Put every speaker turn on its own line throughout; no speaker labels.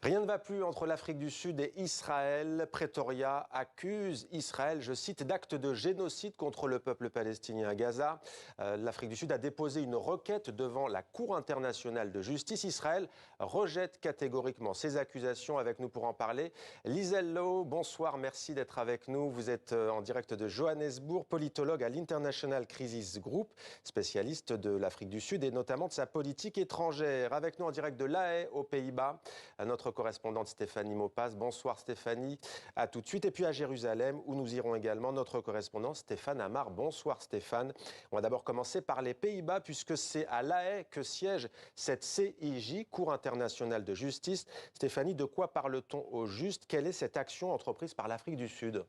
Rien ne va plus entre l'Afrique du Sud et Israël. Pretoria accuse Israël, je cite, d'actes de génocide contre le peuple palestinien à Gaza. L'Afrique du Sud a déposé une requête devant la Cour internationale de justice. Israël rejette catégoriquement ces accusations. Avec nous pour en parler, Lizel Lowe, bonsoir, merci d'être avec nous. Vous êtes en direct de Johannesburg, politologue à l'International Crisis Group, spécialiste de l'Afrique du Sud et notamment de sa politique étrangère. Avec nous en direct de La Haye, aux Pays-Bas, notre correspondante Stéphanie Maupas. Bonsoir Stéphanie, à tout de suite. Et puis à Jérusalem, où nous irons également, notre correspondant Stéphane Amar. Bonsoir Stéphane. On va d'abord commencer par les Pays-Bas, puisque c'est à La Haye que siège cette CIJ, Cour internationale de justice. Stéphanie, de quoi parle-t-on au juste? Quelle est cette action entreprise par l'Afrique du Sud?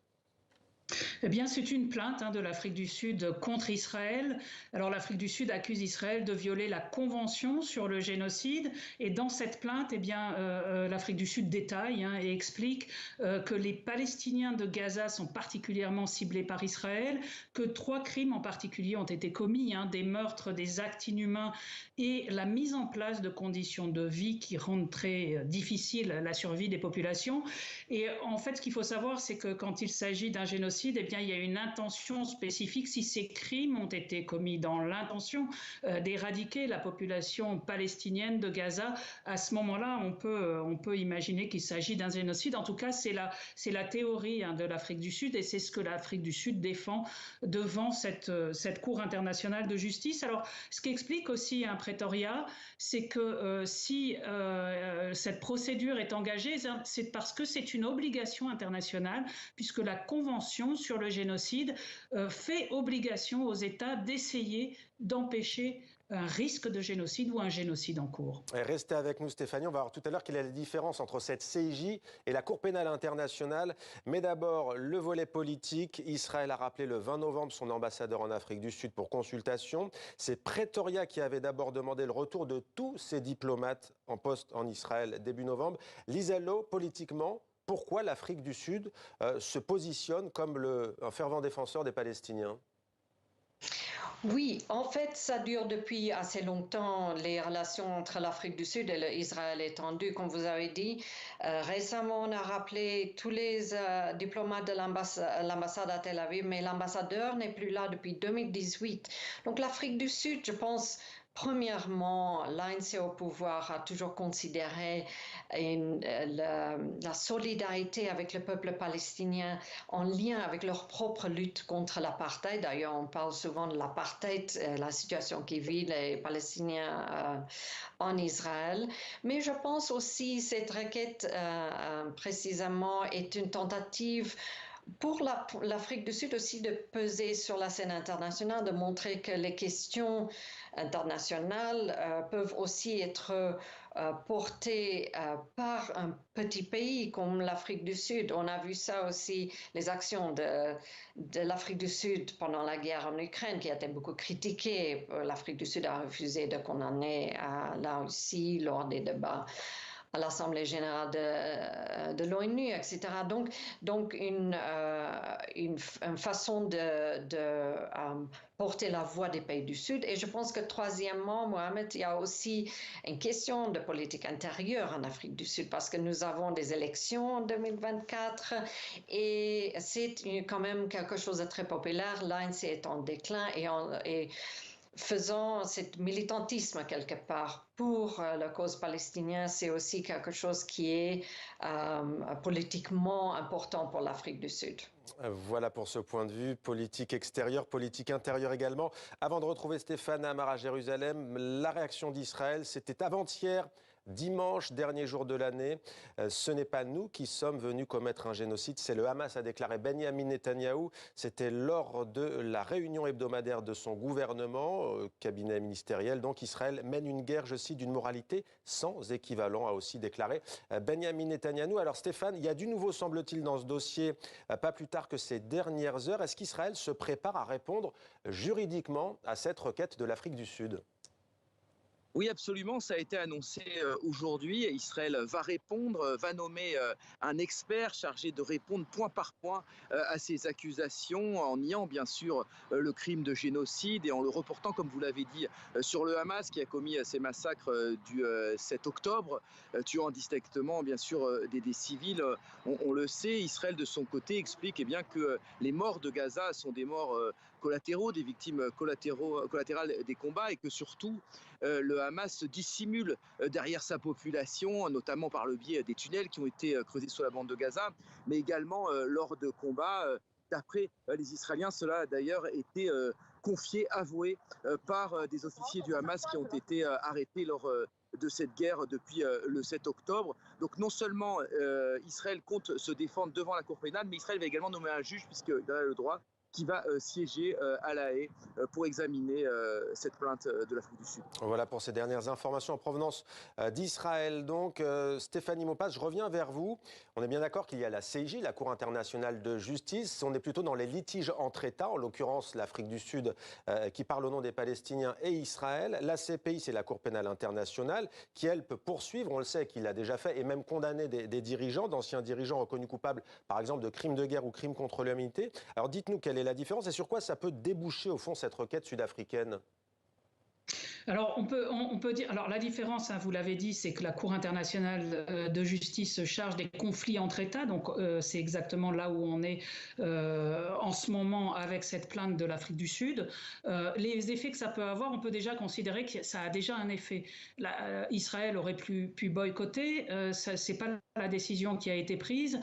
Eh bien, c'est une plainte de l'Afrique du Sud contre Israël. Alors, l'Afrique du Sud accuse Israël de violer la Convention sur le génocide. Et dans cette plainte, l'Afrique du Sud détaille et explique que les Palestiniens de Gaza sont particulièrement ciblés par Israël, que 3 crimes en particulier ont été commis, des meurtres, des actes inhumains et la mise en place de conditions de vie qui rendent très difficile la survie des populations. Et en fait, ce qu'il faut savoir, c'est que quand il s'agit d'un génocide, eh bien, il y a une intention spécifique. Si ces crimes ont été commis dans l'intention d'éradiquer la population palestinienne de Gaza, à ce moment-là, on peut imaginer qu'il s'agit d'un génocide. En tout cas, c'est la théorie de l'Afrique du Sud et c'est ce que l'Afrique du Sud défend devant cette Cour internationale de justice. Alors, ce qui explique aussi Pretoria, c'est que si cette procédure est engagée, c'est parce que c'est une obligation internationale, puisque la Convention sur le génocide fait obligation aux États d'essayer d'empêcher un risque de génocide ou un génocide en cours.
Restez avec nous Stéphanie, on va voir tout à l'heure quelle est la différence entre cette CIJ et la Cour pénale internationale. Mais d'abord, le volet politique. Israël a rappelé le 20 novembre son ambassadeur en Afrique du Sud pour consultation. C'est Pretoria qui avait d'abord demandé le retour de tous ses diplomates en poste en Israël début novembre. Lizel Lowe, politiquement, pourquoi l'Afrique du Sud se positionne comme un fervent défenseur des Palestiniens?
Oui, en fait, ça dure depuis assez longtemps, les relations entre l'Afrique du Sud et Israël est tendue, comme vous avez dit. Récemment, on a rappelé tous les diplomates de l'ambassade à Tel Aviv, mais l'ambassadeur n'est plus là depuis 2018. Donc l'Afrique du Sud, je pense, premièrement, l'ANC au pouvoir a toujours considéré la solidarité avec le peuple palestinien en lien avec leur propre lutte contre l'apartheid. D'ailleurs, on parle souvent de l'apartheid, la situation qui vit les Palestiniens en Israël. Mais je pense aussi que cette requête, précisément, est une tentative pour l'Afrique du Sud aussi de peser sur la scène internationale, de montrer que les questions internationales peuvent aussi être portées par un petit pays comme l'Afrique du Sud. On a vu ça aussi, les actions de l'Afrique du Sud pendant la guerre en Ukraine, qui a été beaucoup critiquée. L'Afrique du Sud a refusé de condamner la Russie lors des débats à l'Assemblée générale de l'ONU, etc. Donc une façon de porter la voix des pays du Sud. Et je pense que troisièmement, Mohamed, il y a aussi une question de politique intérieure en Afrique du Sud, parce que nous avons des élections en 2024 et c'est quand même quelque chose de très populaire. L'ANC est en déclin et faisant ce militantisme quelque part pour la cause palestinienne, c'est aussi quelque chose qui est politiquement important pour l'Afrique du Sud.
Voilà pour ce point de vue, politique extérieure, politique intérieure également. Avant de retrouver Stéphane Amar à Jérusalem, la réaction d'Israël, c'était avant-hier, dimanche, dernier jour de l'année. Ce n'est pas nous qui sommes venus commettre un génocide, c'est le Hamas, a déclaré Benyamin Netanyahou. C'était lors de la réunion hebdomadaire de son gouvernement, cabinet ministériel. Donc Israël mène une guerre, je cite, d'une moralité sans équivalent, a aussi déclaré Benyamin Netanyahou. Alors Stéphane, il y a du nouveau, semble-t-il, dans ce dossier, pas plus tard que ces dernières heures. Est-ce qu'Israël se prépare à répondre juridiquement à cette requête de l'Afrique du Sud ?
Oui, absolument, ça a été annoncé aujourd'hui. Israël va répondre, va nommer un expert chargé de répondre point par point à ces accusations, en niant bien sûr le crime de génocide et en le reportant, comme vous l'avez dit, sur le Hamas qui a commis ces massacres du 7 octobre, tuant indistinctement bien sûr des civils. On le sait, Israël de son côté explique bien que les morts de Gaza sont des morts collatéraux, des victimes collatérales des combats et que surtout le Hamas se dissimule derrière sa population, notamment par le biais des tunnels qui ont été creusés sur la bande de Gaza, mais également lors de combats. D'après les Israéliens, cela a d'ailleurs été confié, avoué par des officiers du Hamas qui ont été arrêtés lors de cette guerre depuis le 7 octobre. Donc non seulement Israël compte se défendre devant la Cour pénale, mais Israël va également nommer un juge, puisqu'il a le droit, qui va siéger à La Haye pour examiner cette plainte de l'Afrique du Sud.
Voilà pour ces dernières informations en provenance d'Israël. Donc, Stéphanie Maupas, je reviens vers vous. On est bien d'accord qu'il y a la CIJ, la Cour internationale de justice. On est plutôt dans les litiges entre États, en l'occurrence l'Afrique du Sud qui parle au nom des Palestiniens et Israël. La CPI, c'est la Cour pénale internationale qui, elle, peut poursuivre. On le sait qu'il a déjà fait et même condamné des dirigeants, d'anciens dirigeants reconnus coupables, par exemple, de crimes de guerre ou crimes contre l'humanité. Alors, dites-nous quelle est la différence et sur quoi ça peut déboucher, au fond, cette requête sud-africaine?
Alors, on peut dire. Alors, la différence, hein, vous l'avez dit, c'est que la Cour internationale de justice se charge des conflits entre États. Donc, c'est exactement là où on est en ce moment avec cette plainte de l'Afrique du Sud. Les effets que ça peut avoir, on peut déjà considérer que ça a déjà un effet. Israël aurait pu boycotter. C'est pas la décision qui a été prise.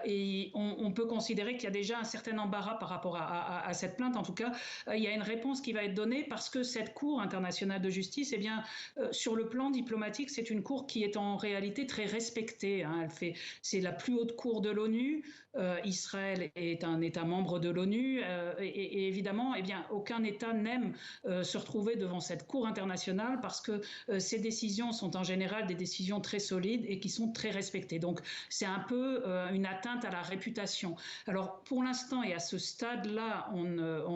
Et on peut considérer qu'il y a déjà un certain embarras par rapport à cette plainte. En tout cas, il y a une réponse qui va être donnée parce que cette Cour internationale de justice, eh bien, sur le plan diplomatique, c'est une cour qui est en réalité très respectée. Hein. C'est la plus haute cour de l'ONU. Israël est un État membre de l'ONU et évidemment, eh bien, aucun État n'aime se retrouver devant cette cour internationale parce que ces décisions sont en général des décisions très solides et qui sont très respectées. Donc, c'est un peu une atteinte à la réputation. Alors, pour l'instant et à ce stade-là, on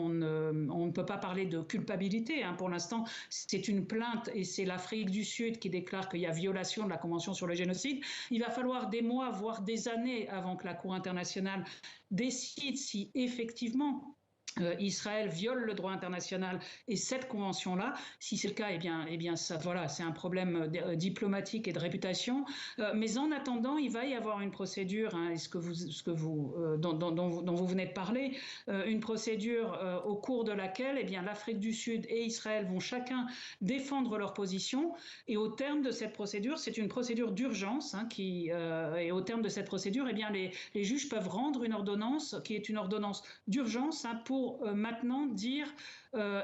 ne peut pas parler de culpabilité. Hein. Pour l'instant, c'est une plainte et c'est l'Afrique du Sud qui déclare qu'il y a violation de la Convention sur le génocide. Il va falloir des mois, voire des années avant que la Cour internationale décide si effectivement Israël viole le droit international et cette convention-là. Si c'est le cas, eh bien ça, voilà, c'est un problème diplomatique et de réputation. Mais en attendant, il va y avoir une procédure, hein, dont vous venez de parler, une procédure au cours de laquelle, eh bien, l'Afrique du Sud et Israël vont chacun défendre leur position. Et au terme de cette procédure, c'est une procédure d'urgence, hein, et au terme de cette procédure, eh bien, les juges peuvent rendre une ordonnance qui est une ordonnance d'urgence, hein, pour maintenant dire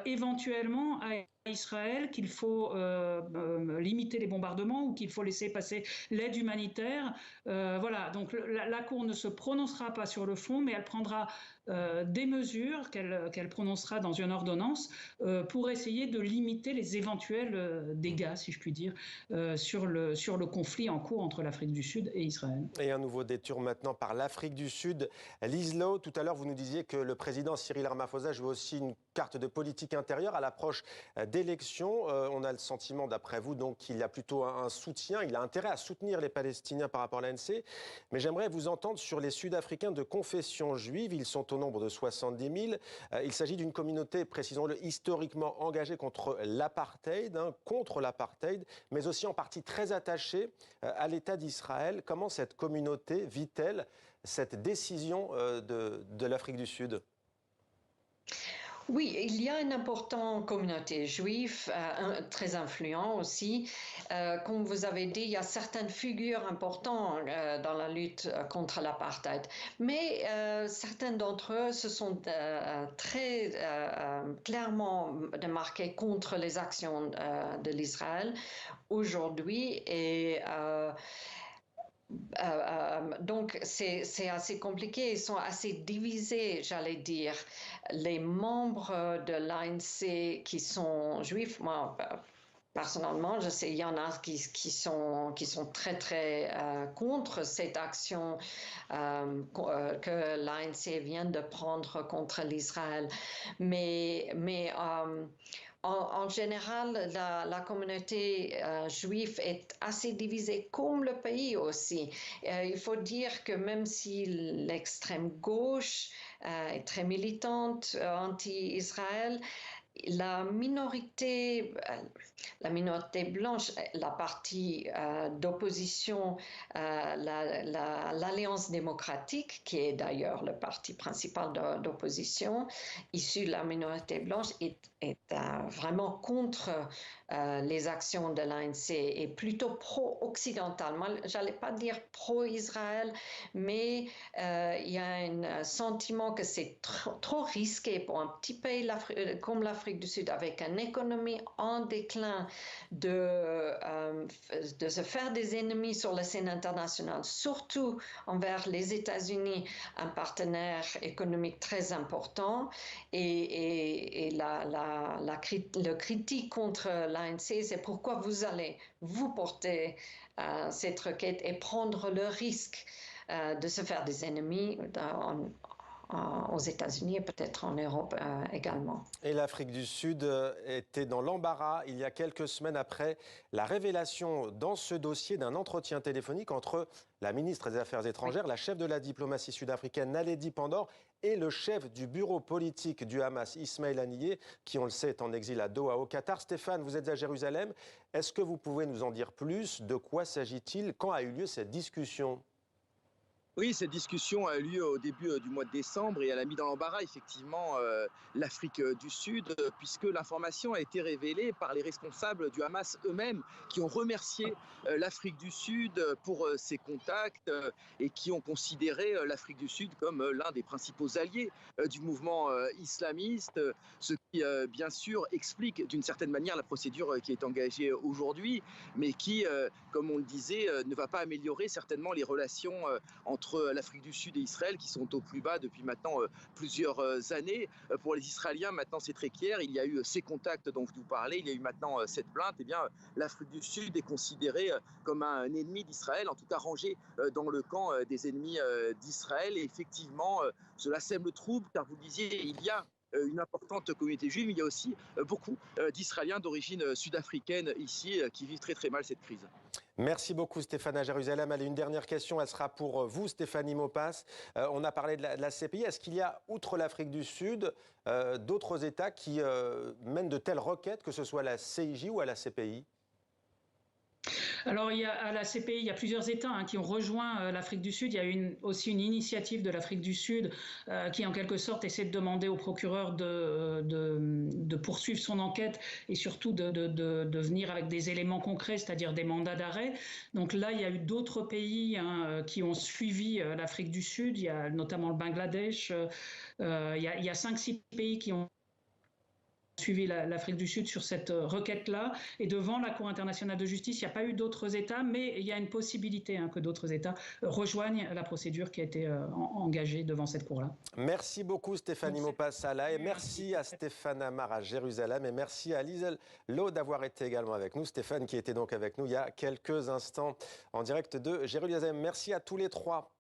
éventuellement à Israël qu'il faut limiter les bombardements ou qu'il faut laisser passer l'aide humanitaire. Voilà, donc la Cour ne se prononcera pas sur le fond, mais elle prendra des mesures qu'elle prononcera dans une ordonnance pour essayer de limiter les éventuels dégâts, si je puis dire, sur le conflit en cours entre l'Afrique du Sud et Israël.
Et un nouveau détour maintenant par l'Afrique du Sud. Lise Lowe, tout à l'heure, vous nous disiez que le président Cyril Ramaphosa joue aussi une carte de politique intérieure à l'approche d'élections. On a le sentiment, d'après vous, donc qu'il y a plutôt un soutien. Il a intérêt à soutenir les Palestiniens par rapport à l'ANC. Mais j'aimerais vous entendre sur les Sud-Africains de confession juive. Ils sont au nombre de 70 000. Il s'agit d'une communauté, précisons-le, historiquement engagée contre l'apartheid, mais aussi en partie très attachée à l'État d'Israël. Comment cette communauté vit-elle cette décision de l'Afrique du Sud ?
Oui, il y a une importante communauté juive, très influente aussi. Comme vous avez dit, il y a certaines figures importantes dans la lutte contre l'apartheid. Mais certains d'entre eux se sont très clairement démarqués contre les actions de l'Israël aujourd'hui. Et donc, c'est assez compliqué, ils sont assez divisés, j'allais dire. Les membres de l'ANC qui sont juifs, moi, personnellement, je sais, il y en a qui sont très, très contre cette action que l'ANC vient de prendre contre l'Israël. Mais En général, la communauté juive est assez divisée, comme le pays aussi. Il faut dire que même si l'extrême gauche est très militante anti-Israël, la minorité, blanche, la partie d'opposition, l'Alliance démocratique, qui est d'ailleurs le parti principal d'opposition, issu de la minorité blanche, est vraiment contre les actions de l'ANC et plutôt pro-occidental. Moi, je n'allais pas dire pro-Israël, mais il y a un sentiment que c'est trop risqué pour un petit pays comme l'Afrique du Sud, avec une économie en déclin, de se faire des ennemis sur la scène internationale, surtout envers les États-Unis, un partenaire économique très important. Et le critique contre l'ANC, c'est pourquoi vous allez vous porter cette requête et prendre le risque de se faire des ennemis aux États-Unis et peut-être en Europe également.
Et l'Afrique du Sud était dans l'embarras il y a quelques semaines après la révélation dans ce dossier d'un entretien téléphonique entre la ministre des Affaires étrangères, la chef de la diplomatie sud-africaine Naledi Pandor et le chef du bureau politique du Hamas, Ismaël Haniyeh, qui, on le sait, est en exil à Doha, au Qatar. Stéphane, vous êtes à Jérusalem. Est-ce que vous pouvez nous en dire plus? De quoi s'agit-il? Quand a eu lieu cette discussion?
Oui, cette discussion a eu lieu au début du mois de décembre et elle a mis dans l'embarras effectivement l'Afrique du Sud, puisque l'information a été révélée par les responsables du Hamas eux-mêmes, qui ont remercié l'Afrique du Sud pour ses contacts et qui ont considéré l'Afrique du Sud comme l'un des principaux alliés du mouvement islamiste, ce qui bien sûr explique d'une certaine manière la procédure qui est engagée aujourd'hui, mais qui, comme on le disait, ne va pas améliorer certainement les relations entre l'Afrique du Sud et Israël, qui sont au plus bas depuis maintenant plusieurs années. Pour les Israéliens, maintenant c'est très clair, il y a eu ces contacts dont vous parlez, il y a eu maintenant cette plainte, et bien l'Afrique du Sud est considérée comme un ennemi d'Israël, en tout cas rangé dans le camp des ennemis d'Israël, et effectivement cela sème le trouble, car vous le disiez, il y a une importante communauté juive, mais il y a aussi beaucoup d'Israéliens d'origine sud-africaine ici qui vivent très très mal cette crise.
Merci beaucoup Stéphane à Jérusalem. Allez, une dernière question, elle sera pour vous Stéphanie Maupas. On a parlé de la CPI. Est-ce qu'il y a, outre l'Afrique du Sud, d'autres États qui mènent de telles requêtes, que ce soit à la CIJ ou à la CPI?
Alors, à la CPI, il y a plusieurs États qui ont rejoint l'Afrique du Sud. Il y a aussi une initiative de l'Afrique du Sud qui, en quelque sorte, essaie de demander au procureur de poursuivre son enquête et surtout de venir avec des éléments concrets, c'est-à-dire des mandats d'arrêt. Donc là, il y a eu d'autres pays qui ont suivi l'Afrique du Sud. Il y a notamment le Bangladesh. Il y a 5-6 pays qui ont suivi l'Afrique du Sud sur cette requête-là. Et devant la Cour internationale de justice, il n'y a pas eu d'autres États, mais il y a une possibilité que d'autres États rejoignent la procédure qui a été engagée devant cette Cour-là.
Merci beaucoup Stéphanie Maupas-Sala, et merci à Stéphane Amar à Jérusalem, et merci à Liesl Loh d'avoir été également avec nous. Stéphane qui était donc avec nous il y a quelques instants en direct de Jérusalem. Merci à tous les trois.